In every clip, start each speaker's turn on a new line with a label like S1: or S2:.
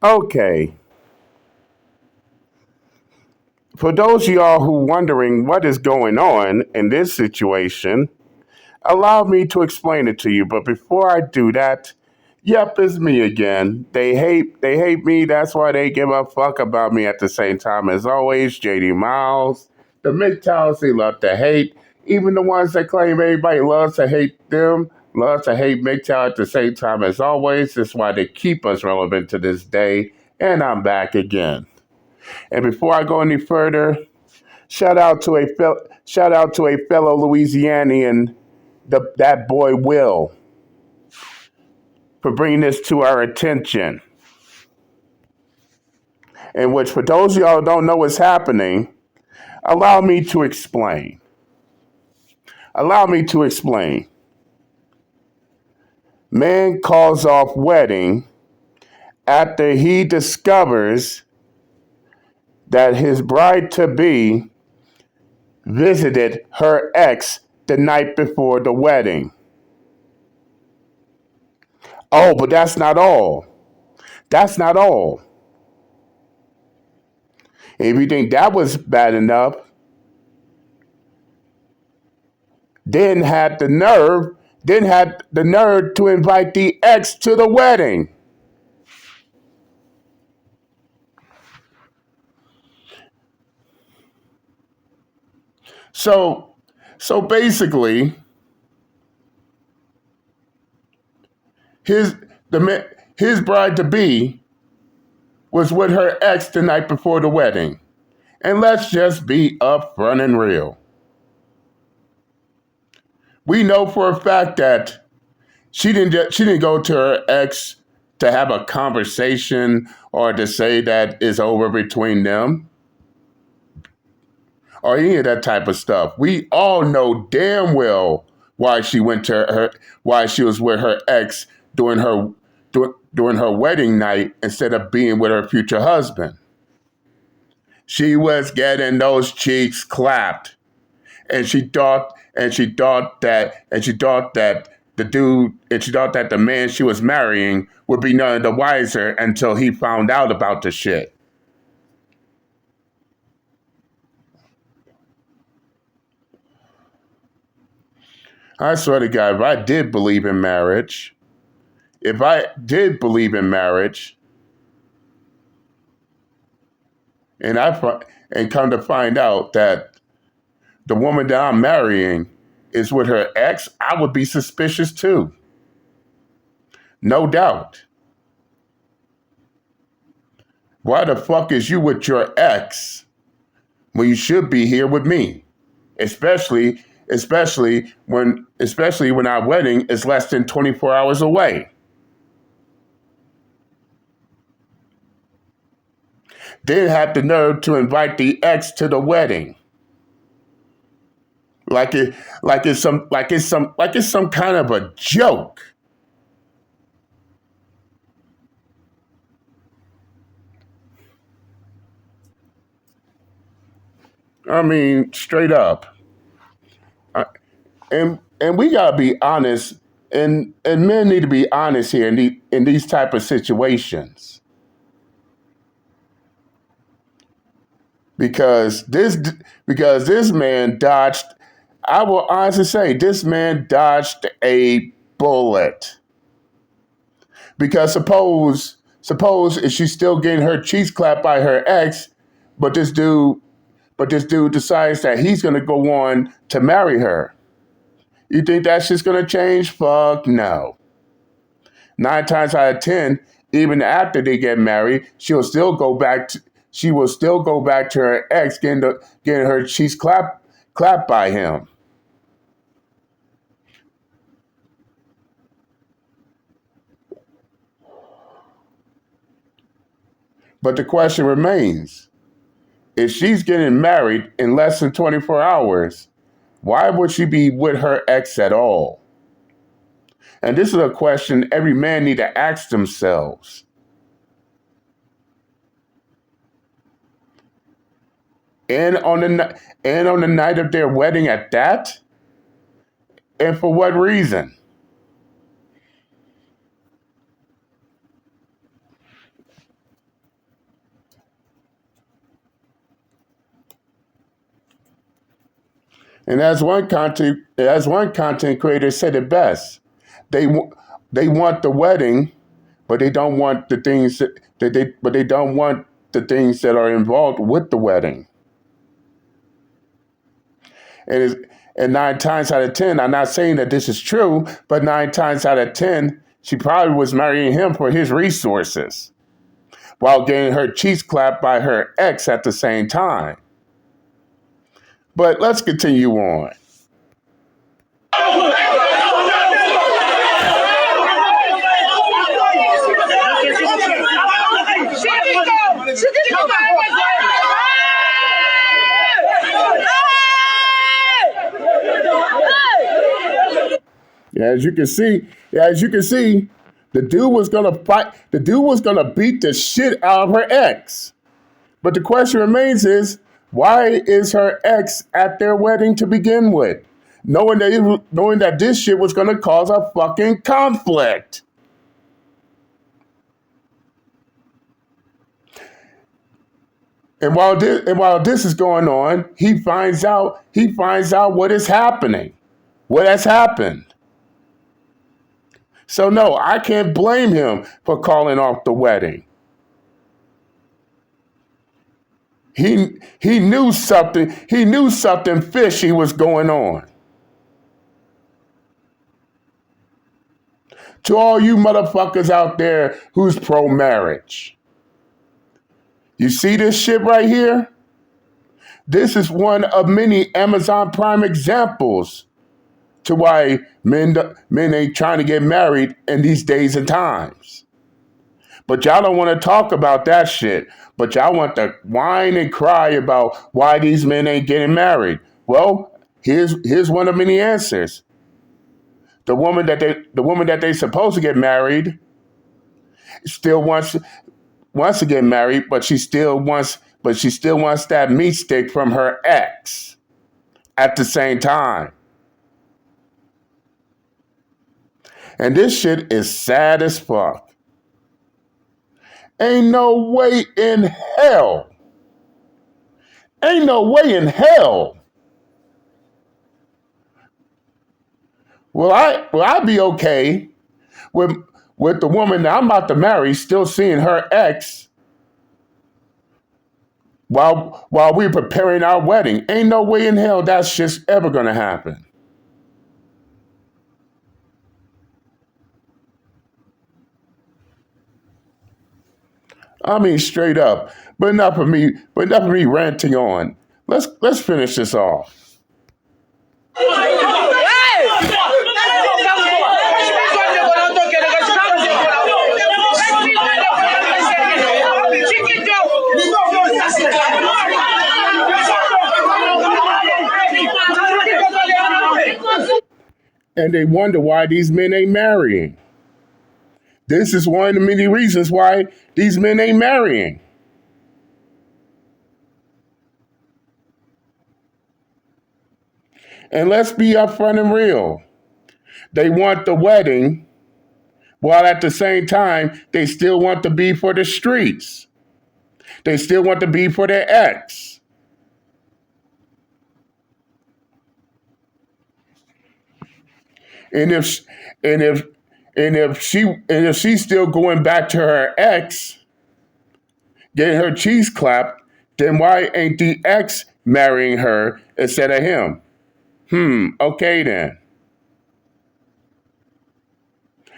S1: Okay, for those of y'all who wondering what is going on in this situation, allow me to explain it to you. But before I do that, yep, it's me again. They hate me. That's why they give a fuck about me at the same time. As always, JD Miles. The MGTOWs they love to hate. Even the ones that claim everybody loves to hate them, loves to hate MGTOW at the same time. As always, that's why they keep us relevant to this day. And I'm back again. And before I go any further, shout out to a fellow Louisianian, that boy Will, for bringing this to our attention. In which, for those of y'all who don't know what's happening, allow me to explain. Allow me to explain. Man calls off wedding after he discovers that his bride to be visited her ex the night before the wedding. Oh, but that's not all. That's not all. If you think that was bad enough, then had the nerve to invite the ex to the wedding. So, so basically, his his bride to be was with her ex the night before the wedding, and let's just be upfront and real. We know for a fact that she didn't go to her ex to have a conversation or to say that it's over between them or any of that type of stuff. We all know damn well why she went to why she was with her ex during during her wedding night instead of being with her future husband. She was getting those cheeks clapped, and she thought that she thought that the man she was marrying would be none the wiser until he found out about the shit. I swear to God, if I did believe in marriage, if I did believe in marriage, and and come to find out that the woman that I'm marrying is with her ex, I would be suspicious too. No doubt. Why the fuck is you with your ex when you should be here with me? Especially when our wedding is less than 24 hours away. They have the nerve to invite the ex to the wedding. Like it like it's some kind of a joke. I mean, straight up. I, and we gotta be honest, and men need to be honest here in these type of situations because this man dodged. I will honestly say this man dodged a bullet because suppose if she's still getting her cheeks clapped by her ex, but this dude decides that he's gonna go on to marry her. You think that's just gonna change? Fuck no. 9 times out of 10, even after they get married, she will still go back to her ex, getting her cheeks clapped by him. But the question remains: if she's getting married in less than 24 hours, why would she be with her ex at all? And this is a question every man need to ask themselves. And on the night of their wedding at that, and for what reason? And as one content creator said it best, they they want the wedding, but they don't want the things but they don't want the things that are involved with the wedding. And 9 times out of 10, I'm not saying that this is true, but 9 times out of 10, she probably was marrying him for his resources while getting her cheeks clapped by her ex at the same time. But let's continue on. As you can see, the dude was gonna fight. The dude was gonna beat the shit out of her ex. But the question remains is, why is her ex at their wedding to begin with? Knowing that this shit was gonna cause a fucking conflict. And while this is going on, he finds out what is happening. What has happened. So no, I can't blame him for calling off the wedding. He knew something fishy was going on. To all you motherfuckers out there who's pro-marriage. You see this shit right here? This is one of many Amazon Prime examples to why men ain't trying to get married in these days and times. But y'all don't want to talk about that shit. But y'all want to whine and cry about why these men ain't getting married. Well, here's one of many answers. The woman that they supposed to get married still wants to get married, but she still wants that meat stick from her ex at the same time. And this shit is sad as fuck. Ain't no way in hell. Will I be okay with the woman that I'm about to marry still seeing her ex while we're preparing our wedding? Ain't no way in hell that's just ever gonna happen. I mean, straight up. But enough of me ranting on. Let's finish this off. And they wonder why these men ain't marrying. This is one of the many reasons why these men ain't marrying. And let's be upfront and real. They want the wedding, while at the same time, they still want to be for the streets. They still want to be for their ex. And if she's still going back to her ex, getting her cheeks clapped, then why ain't the ex marrying her instead of him? Okay then.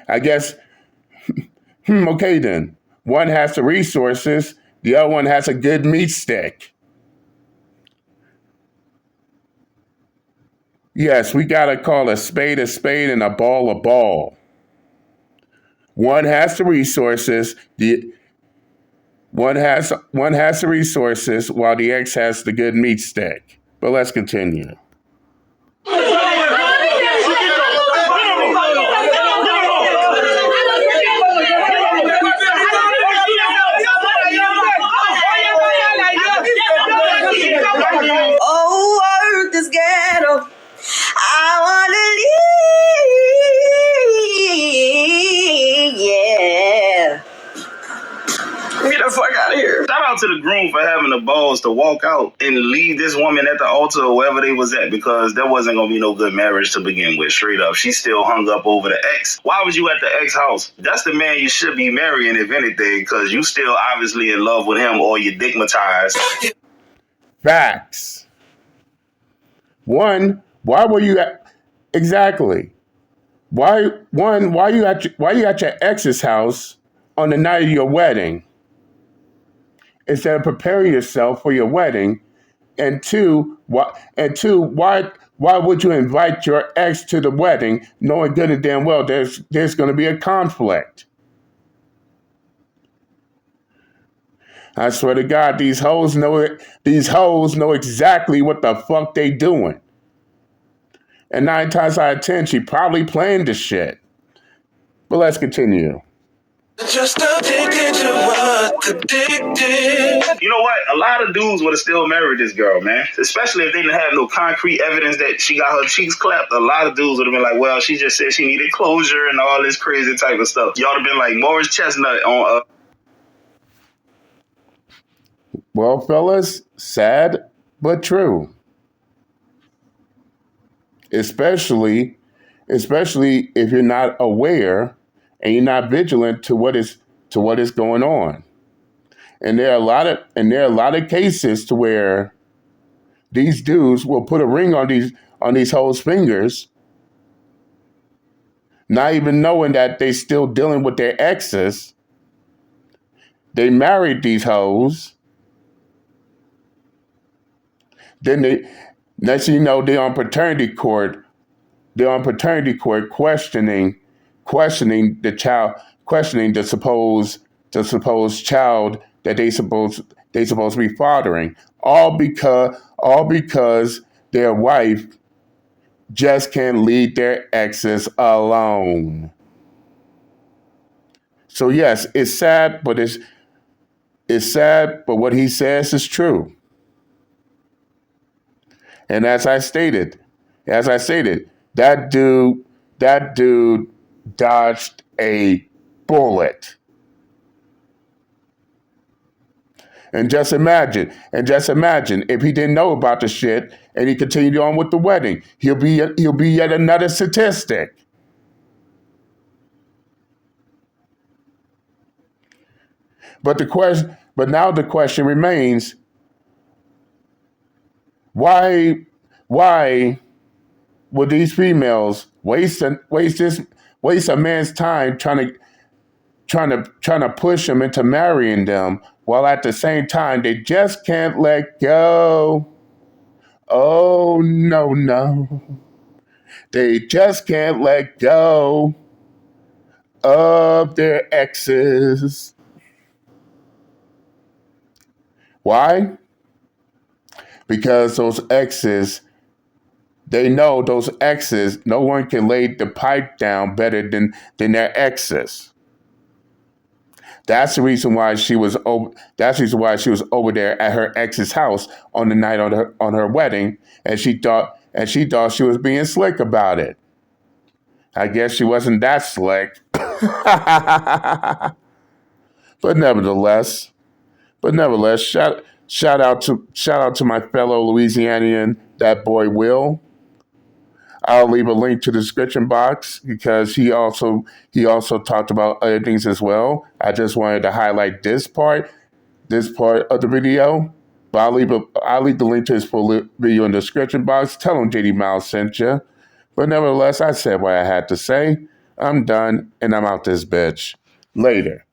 S1: I guess, okay then. One has the resources, the other one has a good meat stick. Yes, we gotta call a spade and a ball. One has the resources, one has the resources while the ex has the good meat stick. But let's continue.
S2: Oh, earth is ghetto. I wanna leave. Yeah. Get the fuck out of here. Shout out to the groom.
S3: groom for having the balls to walk out and leave this woman at the altar or wherever they was at, because there wasn't gonna be no good marriage to begin with. Straight up, she's still hung up over the ex. Why was you at the ex house? That's the man you should be marrying, if anything, because you still obviously in love with him, or you digmatized.
S1: Facts. One, why were you at exactly? Why you at your ex's house on the night of your wedding instead of preparing yourself for your wedding? And two, why would you invite your ex to the wedding knowing good and damn well there's going to be a conflict? I swear to God, these hoes know it. These hoes know exactly what the fuck they doing. And 9 times out of 10, she probably planned the shit. But let's continue.
S3: Just addicted to what addicted. You know what? A lot of dudes would have still married this girl, man. Especially if they didn't have no concrete evidence that she got her cheeks clapped. A lot of dudes would have been like, well, she just said she needed closure and all this crazy type of stuff. Y'all would have been like Morris Chestnut on
S1: Well, fellas, sad but true. Especially if you're not aware and you're not vigilant to what is going on. And there are a lot of cases to where these dudes will put a ring on these hoes' fingers, not even knowing that they still dealing with their exes. They married these hoes. Then next thing you know, they're on paternity court. Questioning the child, questioning the supposed child that they supposed to be fathering, all because their wife just can't leave their exes alone. So yes, it's sad, but what he says is true. And as I stated, that dude dodged a bullet. And just imagine if he didn't know about the shit and he continued on with the wedding, he'll be yet another statistic. But now the question remains: why would these females waste a man's time trying to push him into marrying them, while at the same time they just can't let go? Oh no. They just can't let go of their exes. Why? Because those exes, they know those exes, no one can lay the pipe down better than their exes. That's the reason why she was over there at her ex's house on the night on her wedding, and she thought she was being slick about it. I guess she wasn't that slick. But nevertheless, shout out to my fellow Louisianian, that boy Will. I'll leave a link to the description box because he also talked about other things as well. I just wanted to highlight this part of the video. But I'll leave the link to his full video in the description box. Tell him JD Miles sent you. But nevertheless, I said what I had to say. I'm done and I'm out this bitch. Later.